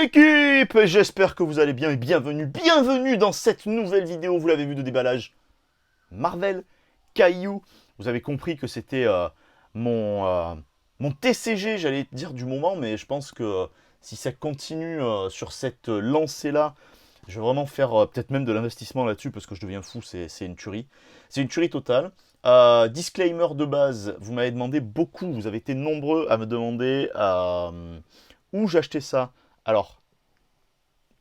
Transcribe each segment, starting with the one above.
l'équipe! J'espère que vous allez bien et bienvenue dans cette nouvelle vidéo, vous l'avez vu, de déballage Marvel Caillou. Vous avez compris que c'était mon, mon TCG, j'allais dire du moment, mais je pense que si ça continue sur cette lancée-là, je vais vraiment faire peut-être même de l'investissement là-dessus parce que je deviens fou, c'est une tuerie. C'est une tuerie totale. Disclaimer de base, vous m'avez demandé beaucoup, vous avez été nombreux à me demander où j'achetais ça. Alors,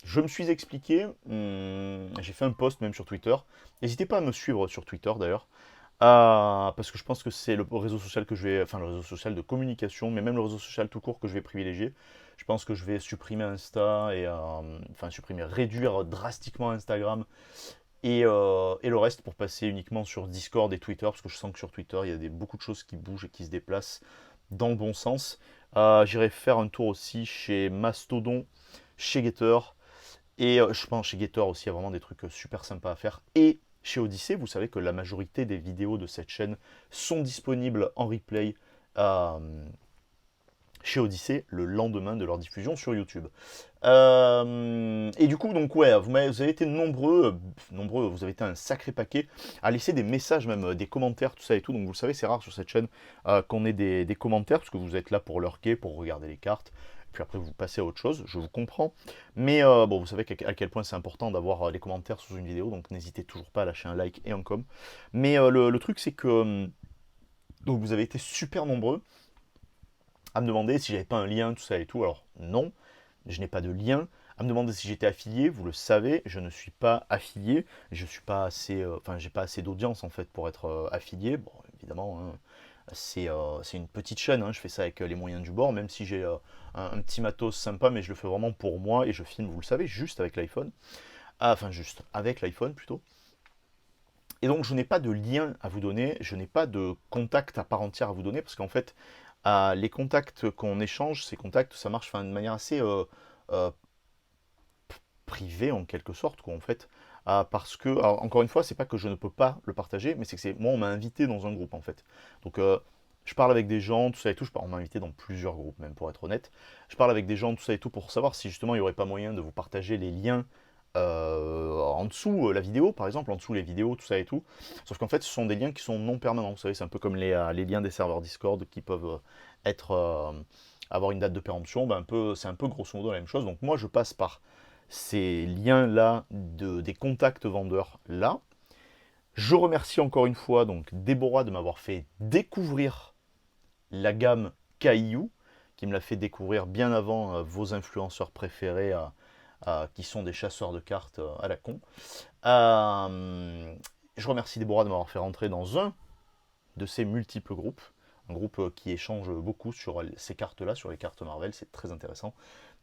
je me suis expliqué, j'ai fait un post même sur Twitter. N'hésitez pas à me suivre sur Twitter d'ailleurs. Parce que je pense que c'est le réseau social que je vais, enfin le réseau social de communication, mais même le réseau social tout court que je vais privilégier. Je pense que je vais supprimer Insta et enfin supprimer, réduire drastiquement Instagram et le reste pour passer uniquement sur Discord et Twitter, parce que je sens que sur Twitter il y a beaucoup de choses qui bougent et qui se déplacent dans le bon sens. J'irai faire un tour aussi chez Mastodon, chez Getter, et je pense chez Getter aussi il y a vraiment des trucs super sympas à faire. Et chez Odyssey, vous savez que la majorité des vidéos de cette chaîne sont disponibles en replay chez Odyssey le lendemain de leur diffusion sur YouTube. Et du coup, donc ouais, vous avez été nombreux, vous avez été un sacré paquet à laisser des messages, même des commentaires, tout ça et tout. Donc vous le savez, c'est rare sur cette chaîne qu'on ait des commentaires, parce que vous êtes là pour lurker, pour regarder les cartes. Puis après, vous passez à autre chose, je vous comprends. Mais bon, vous savez à quel point c'est important d'avoir les commentaires sous une vidéo, donc n'hésitez toujours pas à lâcher un like et un com. Mais le truc, c'est que donc vous avez été super nombreux à me demander si j'avais pas un lien, tout ça et tout. Alors non, je n'ai pas de lien. À me demander si j'étais affilié, vous le savez, je ne suis pas affilié. Je suis pas assez, enfin j'ai pas assez d'audience en fait pour être affilié. Bon, évidemment, hein, c'est une petite chaîne. Hein, je fais ça avec les moyens du bord, même si j'ai un petit matos sympa, mais je le fais vraiment pour moi et je filme, vous le savez, juste avec l'iPhone. Enfin juste avec l'iPhone plutôt. Et donc je n'ai pas de lien à vous donner, je n'ai pas de contact à part entière à vous donner, parce qu'en fait, les contacts qu'on échange, ces contacts, ça marche de manière assez euh, privée en quelque sorte, quoi, en fait. Parce que, alors, encore une fois, c'est pas que je ne peux pas le partager, mais c'est que moi, on m'a invité dans un groupe, en fait. Donc, je parle avec des gens, tout ça et tout. On m'a invité dans plusieurs groupes, même pour être honnête. Je parle avec des gens, tout ça et tout, pour savoir si justement il n'y aurait pas moyen de vous partager les liens en dessous la vidéo, par exemple, en dessous les vidéos, tout ça et tout. Sauf qu'en fait, ce sont des liens qui sont non permanents. Vous savez, c'est un peu comme les liens des serveurs Discord qui peuvent être avoir une date de péremption. Ben, c'est un peu grosso modo la même chose. Donc moi, je passe par ces liens-là des contacts vendeurs là. Je remercie encore une fois donc Déborah de m'avoir fait découvrir la gamme Caillou, qui me l'a fait découvrir bien avant vos influenceurs préférés qui sont des chasseurs de cartes à la con. Je remercie Déborah de m'avoir fait rentrer dans un de ces multiples groupes. Un groupe qui échange beaucoup sur ces cartes-là, sur les cartes Marvel, c'est très intéressant.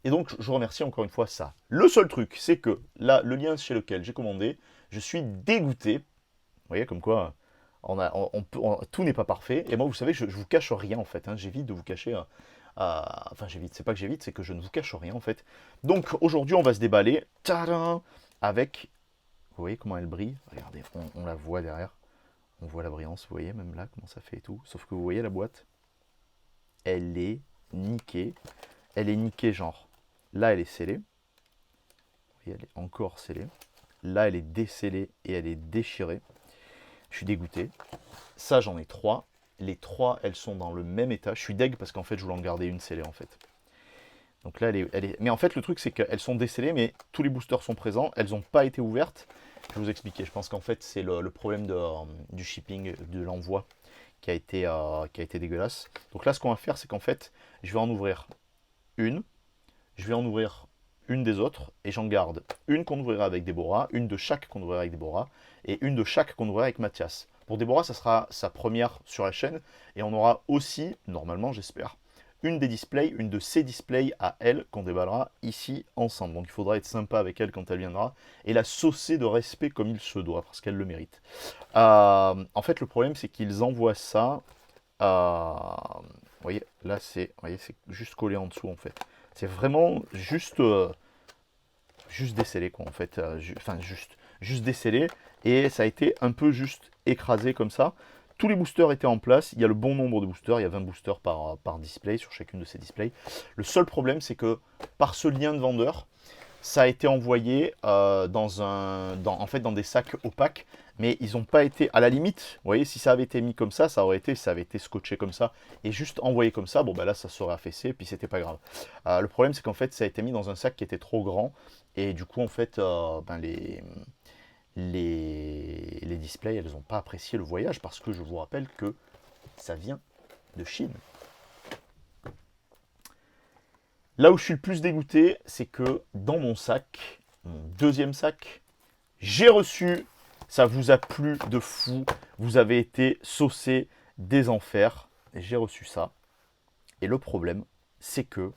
Et donc, je remercie encore une fois ça. Le seul truc, c'est que là, le lien chez lequel j'ai commandé, je suis dégoûté. Vous voyez, comme quoi, tout n'est pas parfait. Et moi, vous savez, je vous cache rien en fait. Hein. J'évite de vous cacher. Enfin, j'évite, c'est pas que j'évite, c'est que je ne vous cache rien en fait. Donc, aujourd'hui, on va se déballer. Tadam, avec. Vous voyez comment elle brille? Regardez, on la voit derrière. On voit la brillance, vous voyez, même là, comment ça fait et tout. Sauf que vous voyez la boîte, elle est niquée. Elle est niquée, genre. Là, elle est scellée. Vous voyez, elle est encore scellée. Là, elle est décellée et elle est déchirée. Je suis dégoûté. Ça, j'en ai trois. Les trois, elles sont dans le même état. Je suis deg parce qu'en fait, je voulais en garder une scellée, en fait. Donc là, elle est... Mais en fait, le truc, c'est qu'elles sont décellées, mais tous les boosters sont présents. Elles n'ont pas été ouvertes. Je vais vous expliquer. Je pense qu'en fait, c'est le problème du shipping, de l'envoi, qui a été dégueulasse. Donc là, ce qu'on va faire, c'est qu'en fait, je vais en ouvrir une. Je vais en ouvrir une des autres et j'en garde une qu'on ouvrira avec Déborah, une de chaque qu'on ouvrira avec Déborah et une de chaque qu'on ouvrira avec Mathias. Pour Déborah, ça sera sa première sur la chaîne et on aura aussi, normalement j'espère, une des displays, une de ses displays à elle qu'on déballera ici ensemble. Donc il faudra être sympa avec elle quand elle viendra et la saucer de respect comme il se doit parce qu'elle le mérite. En fait, le problème c'est qu'ils envoient ça. Vous voyez, là c'est juste collé en dessous en fait. C'est vraiment juste décellé quoi en fait. Enfin juste décellé et ça a été un peu juste écrasé comme ça. Tous les boosters étaient en place, il y a le bon nombre de boosters, il y a 20 boosters par display sur chacune de ces displays. Le seul problème c'est que par ce lien de vendeur, ça a été envoyé dans des sacs opaques, mais ils n'ont pas été, à la limite, vous voyez, si ça avait été mis comme ça aurait été, scotché comme ça, et juste envoyé comme ça, bon bah là ça serait affaissé, et puis c'était pas grave. Le problème c'est qu'en fait ça a été mis dans un sac qui était trop grand, et du coup en fait les displays elles n'ont pas apprécié le voyage, parce que je vous rappelle que ça vient de Chine. Là où je suis le plus dégoûté, c'est que dans mon sac, mon deuxième sac, j'ai reçu, ça vous a plu de fou, vous avez été saucé des enfers, et j'ai reçu ça. Et le problème, c'est que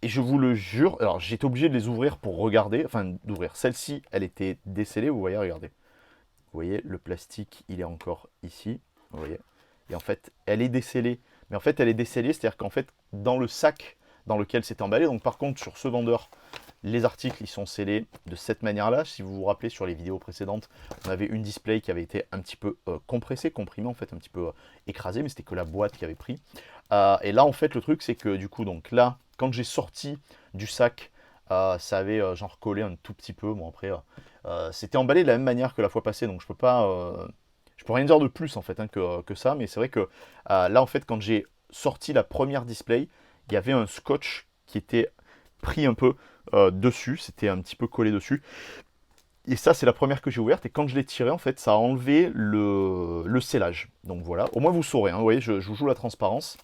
et je vous le jure, alors j'étais obligé de les ouvrir pour regarder, enfin d'ouvrir. Celle-ci, elle était décellée, vous voyez, regardez. Vous voyez, le plastique, il est encore ici, vous voyez. Et en fait, elle est décellée. Mais en fait, elle est décellée, c'est-à-dire qu'en fait, dans le sac dans lequel c'est emballé, donc par contre, sur ce vendeur, les articles, ils sont scellés de cette manière-là. Si vous vous rappelez, sur les vidéos précédentes, on avait une display qui avait été un petit peu compressée, comprimée, en fait, un petit peu écrasée, mais c'était que la boîte qui avait pris. Et là, en fait, le truc, c'est que du coup, donc là, quand j'ai sorti du sac, ça avait genre collé un tout petit peu. Bon, après, c'était emballé de la même manière que la fois passée, donc je peux pas... je peux rien dire de plus en fait hein, que ça, mais c'est vrai que là en fait quand j'ai sorti la première display, il y avait un scotch qui était pris un peu dessus, c'était un petit peu collé dessus. Et ça c'est la première que j'ai ouverte, et quand je l'ai tiré en fait ça a enlevé le scellage. Donc voilà, au moins vous saurez, hein, vous voyez je vous joue la transparence.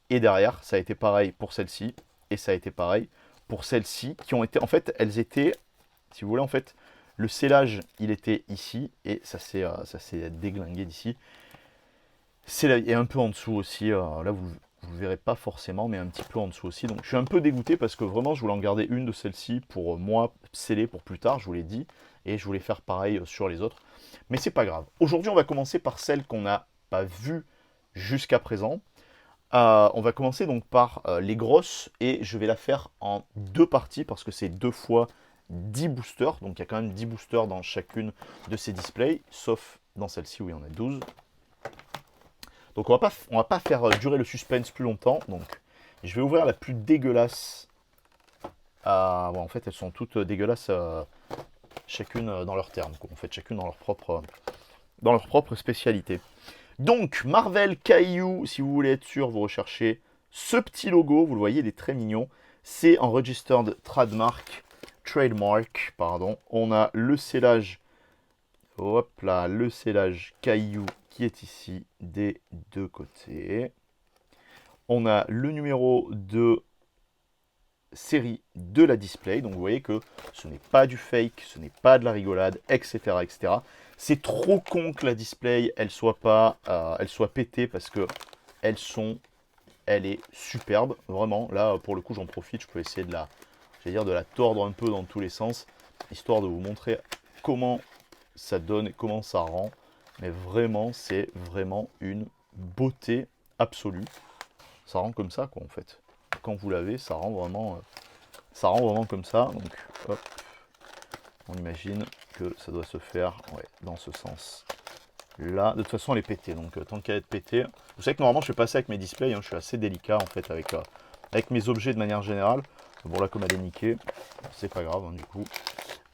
Et derrière ça a été pareil pour celle-ci, et ça a été pareil pour celle-ci, qui ont été, en fait elles étaient, si vous voulez en fait, le scellage, il était ici, et ça s'est déglingué d'ici. Et un peu en dessous aussi, là vous ne verrez pas forcément, mais un petit peu en dessous aussi. Donc je suis un peu dégoûté parce que vraiment je voulais en garder une de celles-ci pour moi sceller pour plus tard, je vous l'ai dit, et je voulais faire pareil sur les autres. Mais c'est pas grave. Aujourd'hui on va commencer par celle qu'on n'a pas vue jusqu'à présent. On va commencer donc par les grosses, et je vais la faire en deux parties parce que c'est 2 fois 10 boosters, donc il y a quand même 10 boosters dans chacune de ces displays, sauf dans celle-ci où il y en a 12. Donc on va pas faire durer le suspense plus longtemps, donc je vais ouvrir la plus dégueulasse. Bon, en fait elles sont toutes dégueulasses, chacune dans leur terme, en fait chacune dans leur propre spécialité. Donc, Marvel Caillou, si vous voulez être sûr, vous recherchez ce petit logo, vous le voyez, il est très mignon. C'est en Registered Trademark, pardon. On a le scellage, hop là, le scellage Caillou qui est ici des deux côtés. On a le numéro de série de la display, donc vous voyez que ce n'est pas du fake, ce n'est pas de la rigolade, etc. etc. C'est trop con que la display elle soit pétée parce que elle est superbe, vraiment. Là pour le coup j'en profite, je peux essayer de la tordre un peu dans tous les sens, histoire de vous montrer comment ça donne et comment ça rend. Mais vraiment c'est vraiment une beauté absolue. Ça rend comme ça quoi en fait. Quand vous l'avez, ça rend vraiment comme ça. Donc hop, on imagine que ça doit se faire dans ce sens là. De toute façon elle est pétée, donc tant qu'elle est pétée, vous savez que normalement je fais pas ça avec mes displays, hein, je suis assez délicat en fait avec mes objets de manière générale. Bon là comme elle est niquée, c'est pas grave hein, du coup.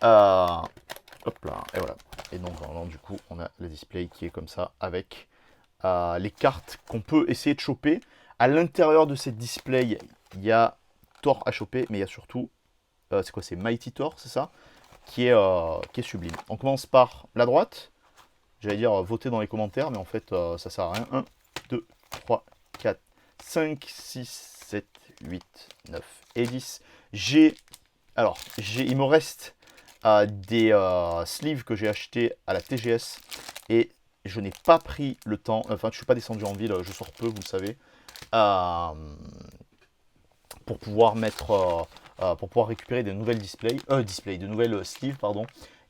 Hop là, et voilà. Et donc du coup on a le display qui est comme ça avec les cartes qu'on peut essayer de choper. À l'intérieur de cette display, il y a Thor à choper, mais il y a surtout, c'est quoi, c'est Mighty Thor, c'est ça, qui est sublime. On commence par la droite, j'allais dire voter dans les commentaires, mais en fait ça sert à rien. 1, 2, 3, 4, 5, 6, 7, 8, 9 et 10. Il me reste des sleeves que j'ai achetés à la TGS, et je n'ai pas pris le temps, enfin je suis pas descendu en ville, je sors peu, vous le savez. Pour pouvoir récupérer des nouvelles de nouvelles sleeves, pardon,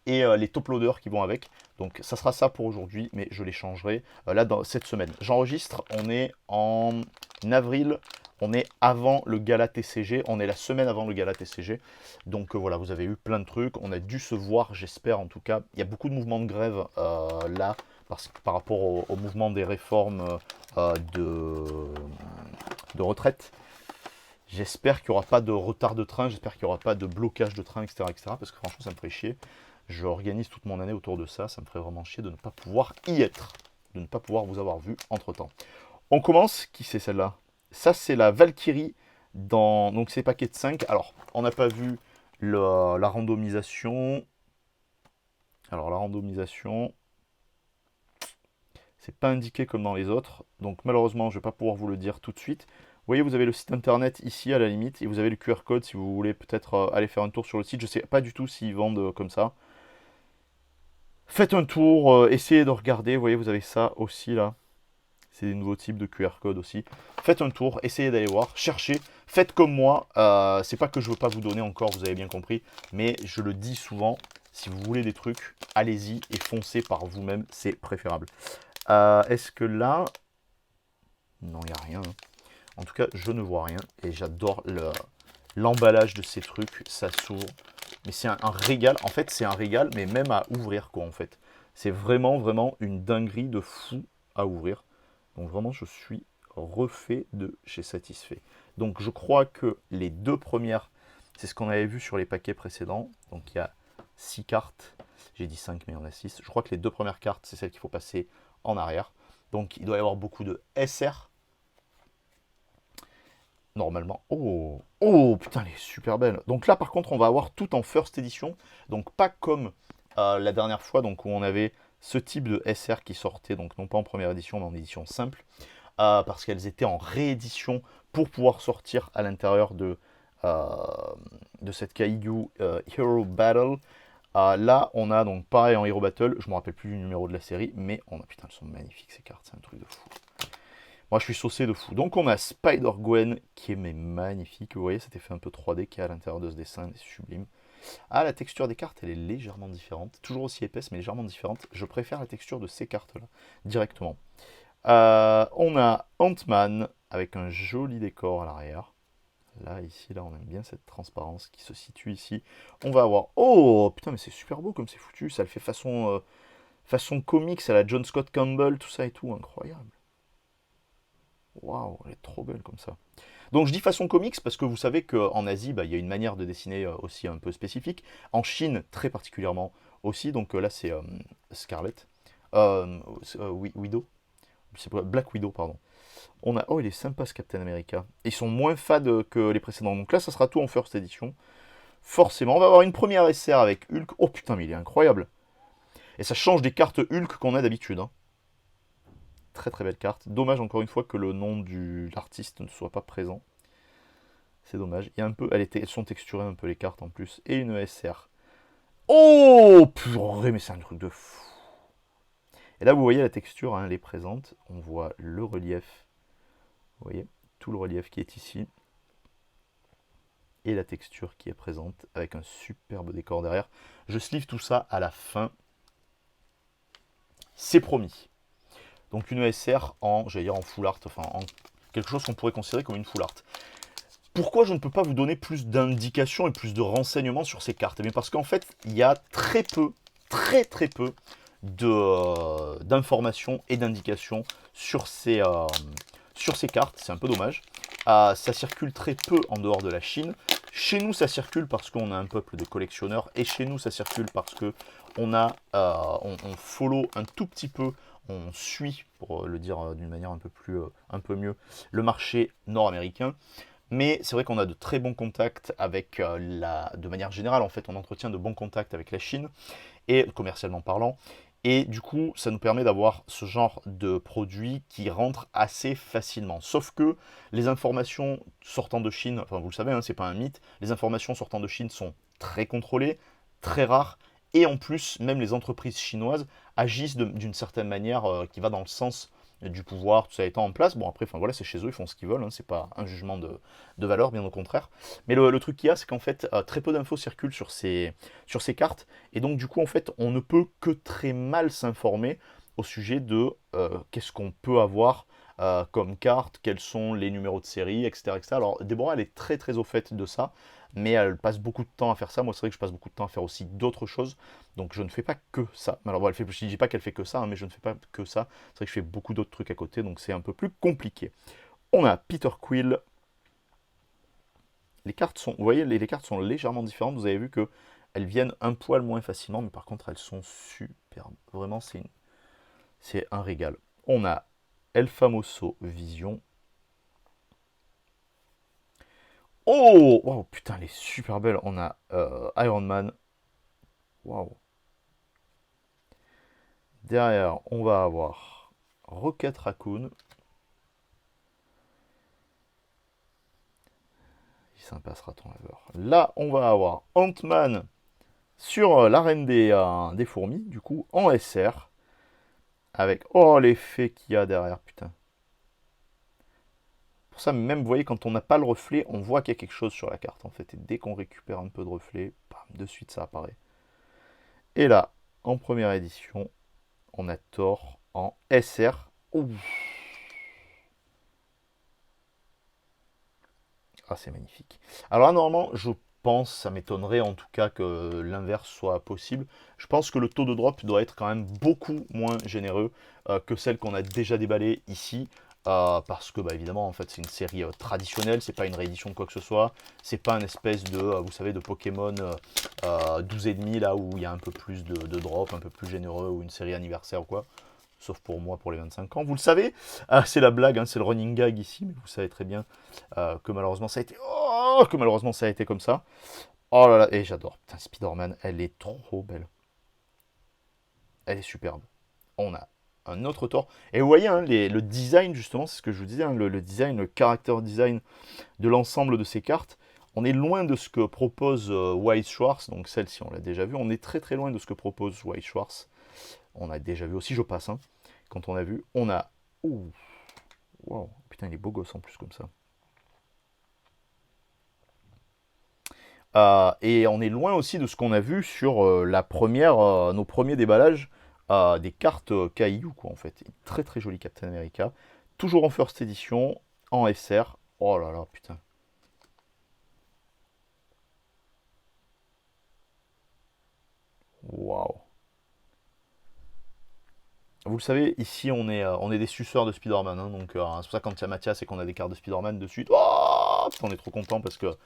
et les top loaders qui vont avec. Donc ça sera ça pour aujourd'hui, mais je les changerai là dans cette semaine. J'enregistre, on est en avril, on est avant le gala TCG, on est la semaine avant le gala TCG. Donc voilà, vous avez eu plein de trucs, on a dû se voir, j'espère en tout cas. Il y a beaucoup de mouvements de grève là, par rapport au mouvement des réformes de retraite. J'espère qu'il n'y aura pas de retard de train, j'espère qu'il n'y aura pas de blocage de train, etc., etc. Parce que franchement, ça me ferait chier. Je organise toute mon année autour de ça. Ça me ferait vraiment chier de ne pas pouvoir y être. De ne pas pouvoir vous avoir vu entre-temps. On commence. Qui c'est celle-là? Ça, c'est la Valkyrie dans... Donc, c'est paquet de 5. Alors, on n'a pas vu la randomisation. Alors, la randomisation... C'est pas indiqué comme dans les autres. Donc, malheureusement, je ne vais pas pouvoir vous le dire tout de suite. Vous voyez, vous avez le site internet ici à la limite, et vous avez le QR code si vous voulez peut-être aller faire un tour sur le site. Je ne sais pas du tout s'ils vendent comme ça. Faites un tour, essayez de regarder. Vous voyez, vous avez ça aussi là. C'est des nouveaux types de QR code aussi. Faites un tour, essayez d'aller voir, cherchez. Faites comme moi. C'est pas que je veux pas vous donner encore, vous avez bien compris, mais je le dis souvent. Si vous voulez des trucs, allez-y et foncez par vous-même, c'est préférable. Est-ce que là... Non, il n'y a rien. En tout cas, je ne vois rien. Et j'adore l'emballage de ces trucs. Ça s'ouvre. Mais c'est un régal. En fait, c'est un régal, mais même à ouvrir, quoi, en fait. C'est vraiment, vraiment une dinguerie de fou à ouvrir. Donc vraiment, je suis refait de chez Satisfait. Donc je crois que les deux premières, c'est ce qu'on avait vu sur les paquets précédents. Donc il y a 6 cartes. J'ai dit 5, mais il y en a 6. Je crois que les deux premières cartes, c'est celles qu'il faut passer en arrière. Donc il doit y avoir beaucoup de SR. Normalement. Oh, oh, putain, elle est super belle. Donc là, par contre, on va avoir tout en first edition. Donc pas comme la dernière fois, donc où on avait ce type de SR qui sortait, donc non pas en première édition, mais en édition simple, parce qu'elles étaient en réédition pour pouvoir sortir à l'intérieur euh, de cette Kaiju Hero Battle. Là, on a donc pareil en Hero Battle, je me rappelle plus du numéro de la série, mais on a, putain, elles sont magnifiques ces cartes, c'est un truc de fou. Moi, je suis saucé de fou. Donc, on a Spider-Gwen qui est mais magnifique. Vous voyez cet effet un peu 3D qui est à l'intérieur de ce dessin, c'est sublime. Ah, la texture des cartes, elle est légèrement différente. Toujours aussi épaisse, mais légèrement différente. Je préfère la texture de ces cartes-là, directement. On a Ant-Man avec un joli décor à l'arrière. Là, ici, là, on aime bien cette transparence qui se situe ici. On va avoir... Oh, putain, mais c'est super beau comme c'est foutu. Ça le fait façon comics à la John Scott Campbell, tout ça et tout. Incroyable. Waouh, elle est trop belle comme ça. Donc je dis façon comics parce que vous savez qu'en Asie, bah, il y a une manière de dessiner aussi un peu spécifique. En Chine, très particulièrement aussi. Donc là, c'est Scarlet. Widow. C'est Black Widow, pardon. On a... Oh, il est sympa ce Captain America. Ils sont moins fades que les précédents. Donc là, ça sera tout en first edition. Forcément, on va avoir une première SR avec Hulk. Oh putain, mais il est incroyable. Et ça change des cartes Hulk qu'on a d'habitude. Hein. Très très belle carte. Dommage encore une fois que le nom de l'artiste ne soit pas présent. C'est dommage. Il y a un peu, elles sont texturées un peu les cartes en plus. Et une SR. Oh purée, mais c'est un truc de fou. Et là vous voyez la texture, hein, elle est présente. On voit le relief. Vous voyez, tout le relief qui est ici. Et la texture qui est présente avec un superbe décor derrière. Je sleeve tout ça à la fin. C'est promis. Donc une SR en, j'allais dire en full art, enfin en quelque chose qu'on pourrait considérer comme une full art. Pourquoi je ne peux pas vous donner plus d'indications et plus de renseignements sur ces cartes? Mais parce qu'en fait, il y a très peu, très peu d'informations et d'indications sur ces cartes. C'est un peu dommage. Ça circule très peu en dehors de la Chine. Chez nous, ça circule parce qu'on a un peuple de collectionneurs. Et chez nous, ça circule parce que on follow un tout petit peu, on suit, pour le dire d'une manière un peu mieux, le marché nord-américain. Mais c'est vrai qu'on a de très bons contacts avec de manière générale, en fait, on entretient de bons contacts avec la Chine, et commercialement parlant. Et du coup, ça nous permet d'avoir ce genre de produits qui rentrent assez facilement. Sauf que les informations sortant de Chine, enfin vous le savez, hein, c'est pas un mythe, les informations sortant de Chine sont très contrôlées, très rares, et en plus, même les entreprises chinoises agissent d'une certaine manière qui va dans le sens du pouvoir, tout ça étant en place. Bon, après, enfin voilà, c'est chez eux, ils font ce qu'ils veulent, hein, c'est pas un jugement de valeur, bien au contraire. Mais le truc qu'il y a, c'est qu'en fait, très peu d'infos circulent sur ces cartes, et donc du coup, en fait, on ne peut que très mal s'informer au sujet de qu'est-ce qu'on peut avoir comme carte, quels sont les numéros de série, etc., etc. Alors, Déborah, elle est très très au fait de ça, mais elle passe beaucoup de temps à faire ça. Moi, c'est vrai que je passe beaucoup de temps à faire aussi d'autres choses, donc je ne fais pas que ça. Alors, bon, je ne dis pas qu'elle fait que ça, hein, mais je ne fais pas que ça. C'est vrai que je fais beaucoup d'autres trucs à côté, donc c'est un peu plus compliqué. On a Peter Quill. les cartes sont, vous voyez, les cartes sont légèrement différentes. Vous avez vu que elles viennent un poil moins facilement, mais par contre, elles sont superbes. Vraiment, c'est un régal. On a El Famoso Vision. Oh, wow, putain, elle est super belle. On a Iron Man. Waouh. Derrière, on va avoir Rocket Raccoon. Il sympa ce raton laveur. Là, on va avoir Ant-Man sur l'arène des fourmis, du coup, en SR. Avec, oh, l'effet qu'il y a derrière, putain. Pour ça, même, vous voyez, quand on n'a pas le reflet, on voit qu'il y a quelque chose sur la carte, en fait. Et dès qu'on récupère un peu de reflet, bam, de suite, ça apparaît. Et là, en première édition, on a Thor en SR. Ouh. Ah, c'est magnifique. Alors là, normalement, je pense, ça m'étonnerait en tout cas que l'inverse soit possible. Je pense que le taux de drop doit être quand même beaucoup moins généreux que celle qu'on a déjà déballée ici. Parce que, bah, évidemment, en fait, c'est une série traditionnelle, c'est pas une réédition de quoi que ce soit. C'est pas une espèce de, vous savez, de Pokémon 12,5 là où il y a un peu plus de drop, un peu plus généreux, ou une série anniversaire ou quoi. Sauf pour moi, pour les 25 ans. Vous le savez, c'est la blague, hein, c'est le running gag ici, mais vous savez très bien que malheureusement ça a été... Oh, que malheureusement ça a été comme ça. Oh là là, et j'adore. Putain, Spider-Man, elle est trop belle. Elle est superbe. On a un autre Thor. Et vous voyez, hein, le design, justement, c'est ce que je vous disais, hein, le design, le character design de l'ensemble de ces cartes. On est loin de ce que propose White Schwartz, donc celle-ci on l'a déjà vu. On est très très loin de ce que propose White Schwartz. On a déjà vu aussi, je passe, hein, quand on a vu. On a... Ouh, wow, putain, il est beau gosse en plus comme ça. Et on est loin aussi de ce qu'on a vu sur nos premiers déballages des cartes Caillou, quoi, en fait. Très très joli Captain America. Toujours en first edition, en SR. Oh là là, putain. Waouh. Vous le savez, ici on est des suceurs de Spider-Man, hein, donc c'est pour ça que quand il y a Mathias et qu'on a des cartes de Spider-Man dessus, oh, on est trop content parce que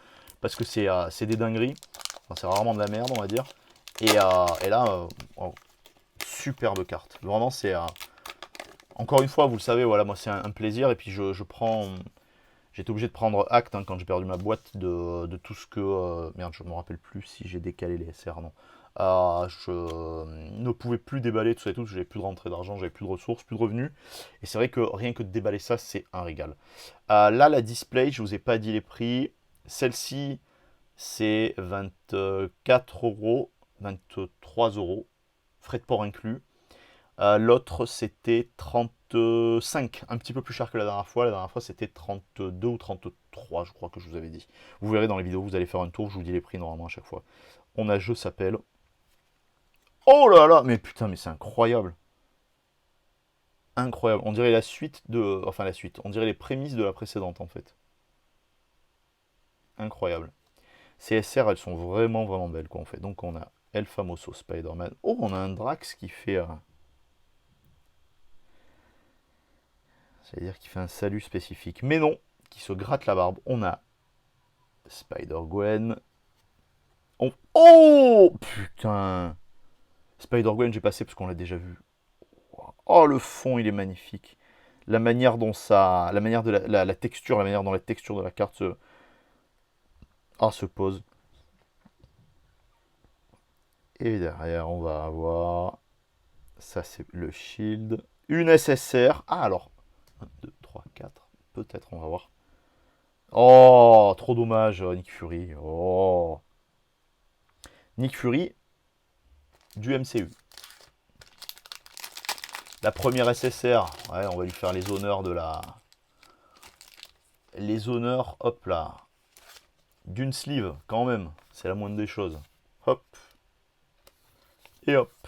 c'est des dingueries. Enfin, c'est rarement de la merde, on va dire. Et là, oh, superbe carte. Vraiment, c'est encore une fois, vous le savez, voilà, moi c'est un plaisir et puis je prends. J'étais obligé de prendre acte hein, quand j'ai perdu ma boîte de tout ce que. Merde, je me rappelle plus si j'ai décalé les SR, non. Je ne pouvais plus déballer tout ça et tout, j'avais plus de rentrée d'argent, j'avais plus de ressources, plus de revenus. Et c'est vrai que rien que de déballer ça, c'est un régal. Là, la display, je vous ai pas dit les prix. Celle-ci, c'est 24 euros, 23 euros, frais de port inclus. L'autre, c'était 35, un petit peu plus cher que la dernière fois. La dernière fois, c'était 32 ou 33, je crois que je vous avais dit. Vous verrez dans les vidéos, vous allez faire un tour, je vous dis les prix normalement à chaque fois. On a jeu s'appelle... Oh là là, mais putain, mais c'est incroyable. Incroyable. On dirait la suite de... Enfin, la suite. On dirait les prémices de la précédente, en fait. Incroyable. Ces SR, elles sont vraiment, vraiment belles, quoi, en fait. Donc, on a El Famoso Spider-Man. Oh, on a un Drax qui fait... C'est-à-dire qu'il fait un salut spécifique. Mais non, qui se gratte la barbe. On a Spider-Gwen. Oh putain. Spider-Gwen, j'ai passé parce qu'on l'a déjà vu. Oh, le fond, il est magnifique. La manière dont ça... La manière de la texture, la manière dont la texture de la carte se pose. Et derrière, on va avoir... Ça, c'est le shield. Une SSR. Ah, alors... 1, 2, 3, 4. Peut-être, on va voir. Oh, trop dommage, Nick Fury. Oh. Nick Fury du MCU. La première SSR, ouais, on va lui faire les honneurs de la... Les honneurs, hop là. D'une sleeve, quand même. C'est la moindre des choses. Hop. Et hop.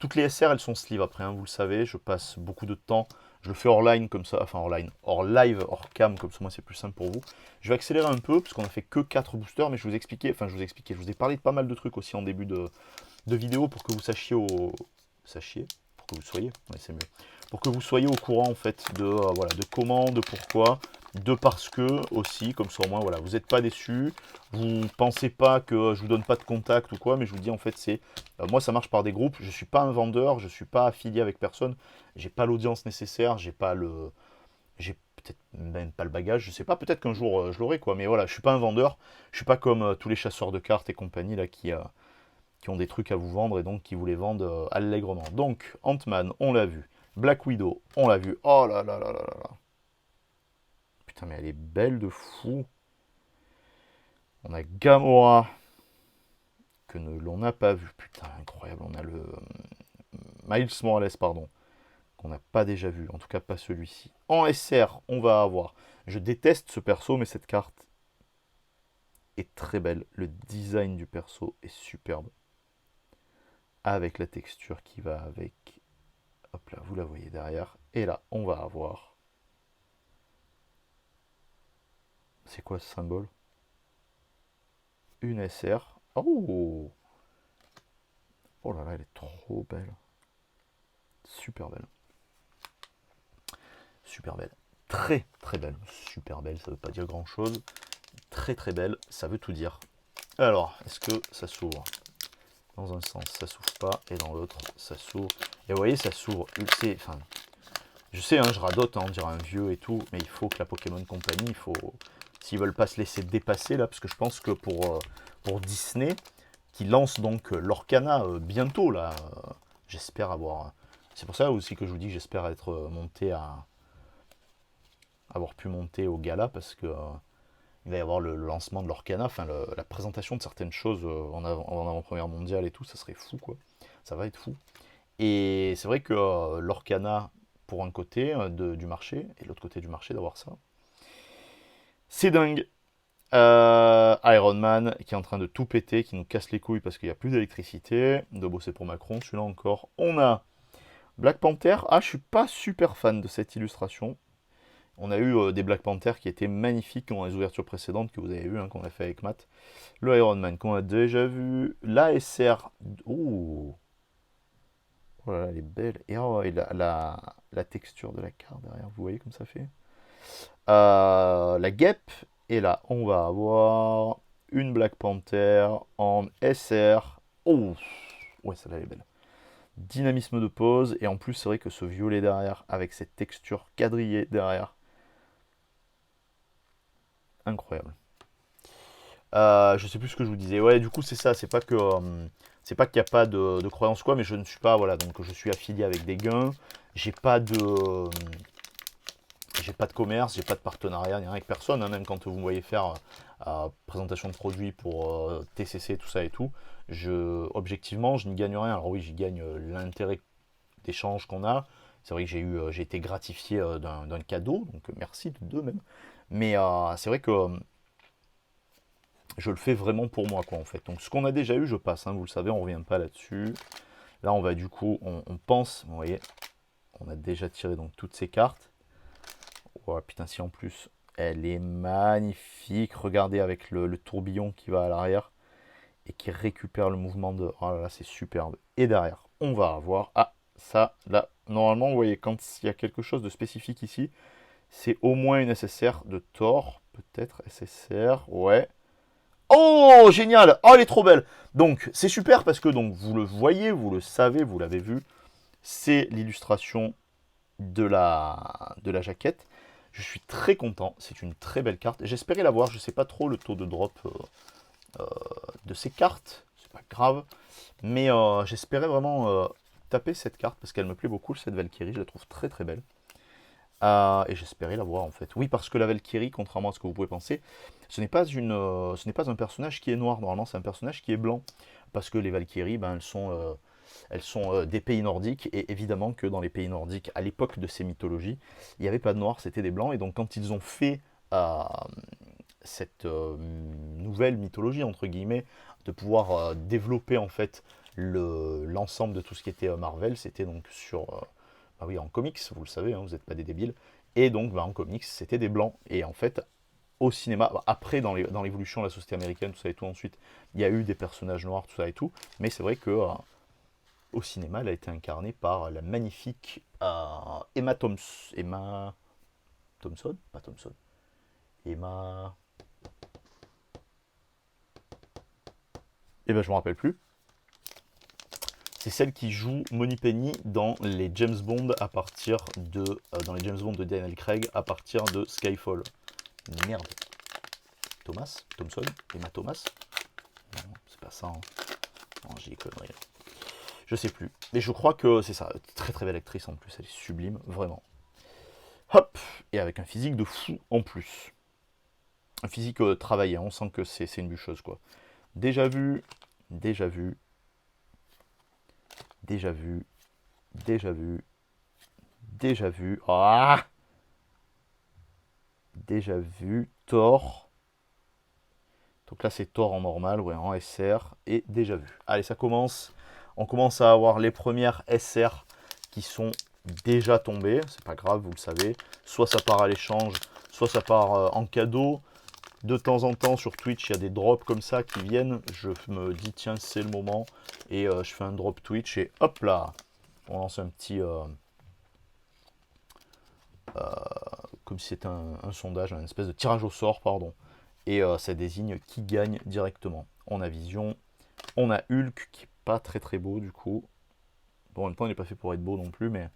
Toutes les SR, elles sont sleeve après, hein, vous le savez. Je passe beaucoup de temps. Je le fais hors line comme ça. Enfin, hors line. Hors live, hors cam, comme ça, moi, c'est plus simple pour vous. Je vais accélérer un peu, parce qu'on a fait que 4 boosters. Mais je vous expliquais, enfin, je vous ai parlé de pas mal de trucs aussi en début de vidéo pour que vous sachiez pour que vous soyez, ouais, c'est mieux, pour que vous soyez au courant en fait de voilà, de comment, de pourquoi de parce que, aussi, comme ça au moins, voilà, vous n'êtes pas déçus, vous pensez pas que je vous donne pas de contact ou quoi, mais je vous dis, en fait, c'est... moi, ça marche par des groupes, je suis pas un vendeur, je suis pas affilié avec personne, j'ai pas l'audience nécessaire, j'ai pas le... J'ai peut-être même pas le bagage, je sais pas, peut-être qu'un jour je l'aurai, quoi, mais voilà, je suis pas un vendeur, je suis pas comme tous les chasseurs de cartes et compagnie, là, qui ont des trucs à vous vendre et donc qui vous les vendent allègrement. Donc, Ant-Man, on l'a vu. Black Widow, on l'a vu. Oh là là là là là là. Putain, mais elle est belle de fou. On a Gamora, que l'on n'a pas vu. Putain, incroyable. On a le Miles Morales, pardon, qu'on n'a pas déjà vu. En tout cas, pas celui-ci. En SR, on va avoir... Je déteste ce perso, mais cette carte est très belle. Le design du perso est superbe. Avec la texture qui va avec. Hop là, vous la voyez derrière. Et là, on va avoir... C'est quoi ce symbole? Une SR. Oh! Oh là là, elle est trop belle. Super belle. Super belle. Très très belle. Super belle, ça veut pas dire grand chose. Très très belle, ça veut tout dire. Alors, est-ce que ça s'ouvre? Dans un sens, ça s'ouvre pas, et dans l'autre, ça s'ouvre. Et vous voyez, ça s'ouvre. Enfin, je sais, hein, je radote, hein, on dirait un vieux et tout, mais il faut que la Pokémon Company, il faut... S'ils veulent pas se laisser dépasser, là, parce que je pense que pour Disney, qui lance donc l'Orcana bientôt, là, j'espère avoir... C'est pour ça aussi que je vous dis que j'espère être monté à... avoir pu monter au gala, parce que il va y avoir le lancement de l'Orcana, enfin la présentation de certaines choses en avant-première mondiale et tout, ça serait fou, quoi. Ça va être fou. Et c'est vrai que l'Orcana, pour un côté du marché, et l'autre côté du marché d'avoir ça, c'est dingue. Iron Man qui est en train de tout péter, qui nous casse les couilles parce qu'il n'y a plus d'électricité, de bosser pour Macron, celui-là encore. On a Black Panther. Ah, je suis pas super fan de cette illustration. On a eu des Black Panther qui étaient magnifiques dans les ouvertures précédentes que vous avez vu, hein, qu'on a fait avec Matt. Le Iron Man qu'on a déjà vu. L'ASR. Oh. Oh là là, elle est belle. Et, oh, et la texture de la carte derrière, vous voyez comme ça fait. La guêpe. Et là, on va avoir une Black Panther en SR. Oh, ouais, celle-là elle est belle. Dynamisme de pose. Et en plus, c'est vrai que ce violet derrière, avec cette texture quadrillée derrière, incroyable. Je sais plus ce que je vous disais. Ouais, du coup, c'est ça. C'est pas qu'il n'y a pas de croyance quoi, mais je ne suis pas, voilà, donc je suis affilié avec des gains. J'ai pas de, j'ai pas de commerce, j'ai pas de partenariat, ni rien avec personne, hein, même quand vous me voyez faire présentation de produits pour TCC, tout ça et tout, objectivement, je n'y gagne rien. Alors oui, j'y gagne l'intérêt d'échange qu'on a. C'est vrai que j'ai été gratifié d'un cadeau, donc merci de deux même. Mais c'est vrai que je le fais vraiment pour moi, quoi, en fait. Donc ce qu'on a déjà eu, je passe, hein, vous le savez, on revient pas là-dessus. Là, on va du coup, on pense, vous voyez, on a déjà tiré donc toutes ces cartes. Oh putain, si en plus, elle est magnifique. Regardez avec le tourbillon qui va à l'arrière et qui récupère le mouvement de... Oh là là, c'est superbe. Et derrière, on va avoir... Ah, ça, là, normalement, vous voyez, quand il y a quelque chose de spécifique ici, c'est au moins une SSR de Thor. Peut-être SSR, ouais. Oh, génial! Oh, elle est trop belle! Donc, c'est super parce que donc, vous le voyez, vous le savez, vous l'avez vu. C'est l'illustration de la jaquette. Je suis très content, c'est une très belle carte. J'espérais l'avoir, je ne sais pas trop le taux de drop de ces cartes, c'est pas grave. Mais j'espérais vraiment taper cette carte parce qu'elle me plaît beaucoup, cette Valkyrie, je la trouve très très belle. Et j'espérais l'avoir en fait. Oui, parce que la Valkyrie, contrairement à ce que vous pouvez penser, ce n'est pas un personnage qui est noir. Normalement, c'est un personnage qui est blanc. Parce que les Valkyries, ben, elles sont des pays nordiques. Et évidemment que dans les pays nordiques, à l'époque de ces mythologies, il n'y avait pas de noirs, c'était des blancs. Et donc quand ils ont fait cette nouvelle mythologie, entre guillemets, de pouvoir développer en fait l'ensemble de tout ce qui était Marvel, c'était donc bah oui, en comics, vous le savez, hein, vous n'êtes pas des débiles. Et donc, bah, en comics, c'était des blancs. Et en fait, au cinéma, bah, après, dans l'évolution de la société américaine, tout ça et tout, ensuite, il y a eu des personnages noirs, tout ça et tout. Mais c'est vrai que au cinéma, elle a été incarnée par la magnifique Emma Thompson. Pas Thompson. Emma... Eh ben, je me rappelle plus. C'est celle qui joue Moneypenny dans les James Bond à partir de... dans les James Bond de Daniel Craig à partir de Skyfall. Merde. Thomas Thompson Emma Thomas. Non, c'est pas ça. Hein. Non, j'ai des conneries. Je sais plus. Mais je crois que c'est ça. Très très belle actrice en plus. Elle est sublime, vraiment. Hop. Et avec un physique de fou en plus. Un physique travaillé. On sent que c'est une bûcheuse, quoi. Déjà vu. Déjà vu. Déjà vu. Déjà vu. Déjà vu. Ah, déjà vu. Thor. Donc là, c'est Thor en normal, ouais, en SR. Et déjà vu. Allez, ça commence. On commence à avoir les premières SR qui sont déjà tombées. C'est pas grave, vous le savez. Soit ça part à l'échange, soit ça part en cadeau. De temps en temps, sur Twitch, il y a des drops comme ça qui viennent. Je me dis, tiens, c'est le moment. Et je fais un drop Twitch et hop là, on lance un petit... comme si c'était un sondage, un espèce de tirage au sort, pardon. Et ça désigne qui gagne directement. On a Vision, on a Hulk, qui est pas très très beau du coup. Bon, en même temps, il n'est pas fait pour être beau non plus, mais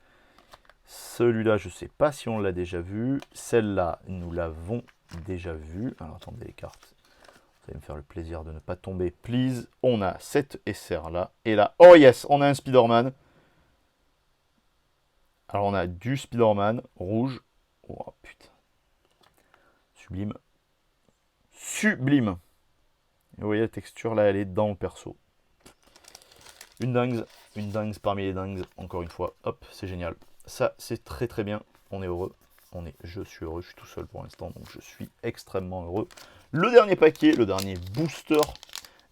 celui-là, je sais pas si on l'a déjà vu. Celle-là, nous l'avons déjà vue. Alors, attendez les cartes. Vous allez me faire le plaisir de ne pas tomber, please. On a cette SR-là. Et là, oh yes, on a un Spider-Man. Alors, on a du Spider-Man rouge. Oh, putain. Sublime. Sublime. Et vous voyez, la texture, là, elle est dans le perso. Une dingue parmi les dingues, encore une fois. Hop, c'est génial. Ça, c'est très très bien. On est heureux. Je suis heureux, je suis tout seul pour l'instant, donc je suis extrêmement heureux. Le dernier paquet, le dernier booster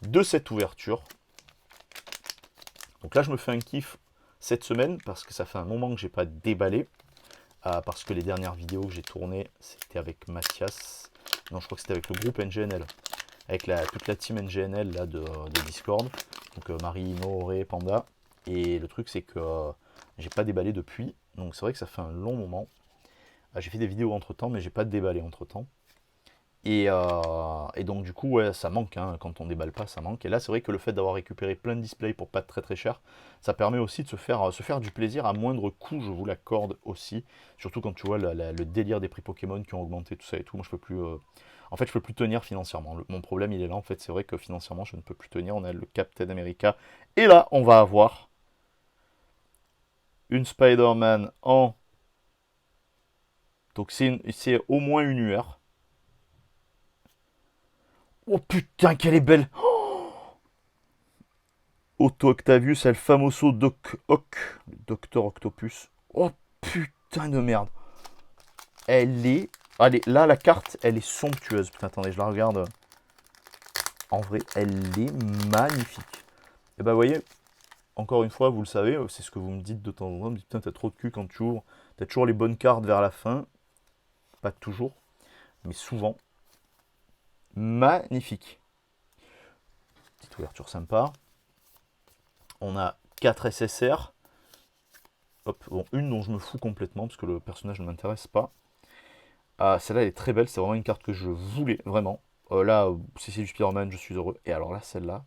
de cette ouverture. Donc là, je me fais un kiff cette semaine, parce que ça fait un moment que j'ai pas déballé. Parce que les dernières vidéos que j'ai tournées, c'était avec Mathias. Non, je crois que c'était avec le groupe NGNL. Avec toute la team NGNL là, de Discord. Donc Marie, Auré, Panda. Et le truc, c'est que j'ai pas déballé depuis. Donc c'est vrai que ça fait un long moment. J'ai fait des vidéos entre temps, mais j'ai pas déballé entre temps. Et donc du coup, ouais, ça manque. Hein. Quand on déballe pas, ça manque. Et là, c'est vrai que le fait d'avoir récupéré plein de displays pour pas très très cher, ça permet aussi de se faire du plaisir à moindre coût, je vous l'accorde aussi. Surtout quand tu vois le délire des prix Pokémon qui ont augmenté, tout ça et tout. Moi, je peux plus. En fait, je peux plus tenir financièrement. Mon problème, il est là. En fait, c'est vrai que financièrement, je ne peux plus tenir. On a le Captain America. Et là, on va avoir une Spider-Man en... Donc, c'est au moins une UR. Oh putain, qu'elle est belle! Otto Octavius, El Famoso Doc Ock, le Docteur Octopus. Oh putain de merde! Elle est... Allez, là, la carte, elle est somptueuse. Putain, attendez, je la regarde. En vrai, elle est magnifique. Et bah, vous voyez, encore une fois, vous le savez, c'est ce que vous me dites de temps en temps. Vous me dites, putain, t'as trop de cul quand tu ouvres. T'as toujours les bonnes cartes vers la fin. Pas toujours, mais souvent. Magnifique. Petite ouverture sympa. On a 4 SSR. Hop, bon, une dont je me fous complètement parce que le personnage ne m'intéresse pas. Celle-là, elle est très belle. C'est vraiment une carte que je voulais, vraiment. Là, si c'est du Spider-Man, je suis heureux. Et alors là, celle-là,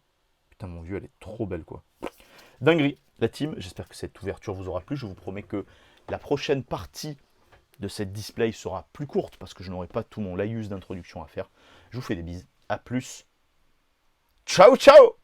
putain, mon vieux, elle est trop belle, quoi. Dinguerie, la team. J'espère que cette ouverture vous aura plu. Je vous promets que la prochaine partie de cette display sera plus courte parce que je n'aurai pas tout mon laïus d'introduction à faire. Je vous fais des bises. A plus. Ciao, ciao!